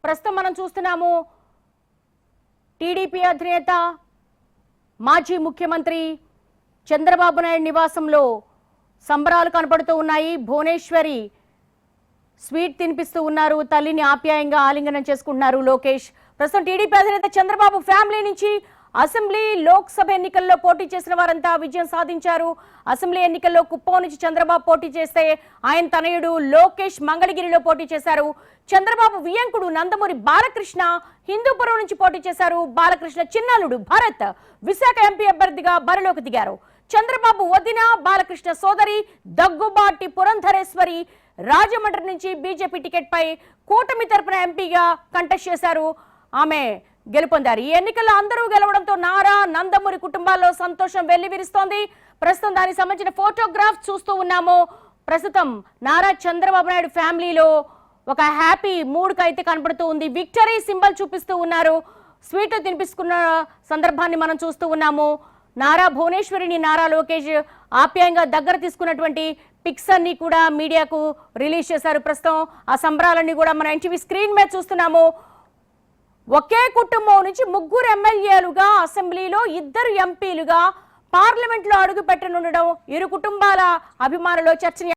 ప్రస్తుతం మనం చూస్తున్నాము టీడీపీ అధినేత మాజీ ముఖ్యమంత్రి చంద్రబాబు నాయుడు నివాసంలో సంబరాలు కనపడుతూ ఉన్నాయి. భువనేశ్వరి స్వీట్ తినిపిస్తూ ఉన్నారు. తల్లిని ఆప్యాయంగా ఆలింగనం చేసుకుంటున్నారు లోకేష్. ప్రస్తుతం టీడీపీ అధినేత చంద్రబాబు ఫ్యామిలీ నుంచి అసెంబ్లీ లోక్సభ ఎన్నికల్లో పోటీ చేసిన వారంతా విజయం సాధించారు. అసెంబ్లీ ఎన్నికల్లో కుప్పం నుంచి చంద్రబాబు పోటీ చేస్తే ఆయన తనయుడు లోకేష్ మంగళగిరిలో పోటీ చేశారు. చంద్రబాబు వియంకుడు నందమూరి బాలకృష్ణ హిందూపురం నుంచి పోటీ చేశారు. బాలకృష్ణ చిన్నల్లుడు భరత్ విశాఖ ఎంపీ అభ్యర్థిగా బరిలోకి దిగారు. చంద్రబాబు వదిన బాలకృష్ణ సోదరి దగ్గుబాటి పురంధరేశ్వరి రాజమండ్రి నుంచి బీజేపీ టికెట్ పై కూటమి తరపున ఎంపీగా కంటెస్ట్ చేశారు. ఆమె గెలుపొందారు. ఈ ఎన్నికల్లో అందరూ గెలవడంతో నారా నందమూరి కుటుంబాల్లో సంతోషం వెల్లివిరుస్తోంది. ప్రస్తుతం దానికి సంబంధించిన ఫోటోగ్రాఫ్ చూస్తూ ఉన్నాము. ప్రస్తుతం నారా చంద్రబాబు నాయుడు ఫ్యామిలీలో ఒక హ్యాపీ మూడ్ అయితే కనబడుతూ ఉంది. విక్టరీ సింబల్ చూపిస్తూ ఉన్నారు. స్వీట్ తినిపిస్తున్న సందర్భాన్ని మనం చూస్తూ ఉన్నాము. నారా భువనేశ్వరిని నారా లోకేష్ ఆప్యాయంగా దగ్గర తీసుకున్నటువంటి పిక్స్ అన్ని కూడా మీడియాకు రిలీజ్ చేశారు. ప్రస్తుతం ఆ సంబరాలన్నీ కూడా మన ఎన్టీవీ స్క్రీన్ మీద చూస్తున్నాము. ఒకే కుటుంబం నుంచి 3 ఎమ్మెల్యేలుగా అసెంబ్లీలో 2 ఎంపీలుగా పార్లమెంట్లో అడుగు పెట్టనుండడం ఇరు కుటుంబాల అభిమానులు చర్చనీయాంశం.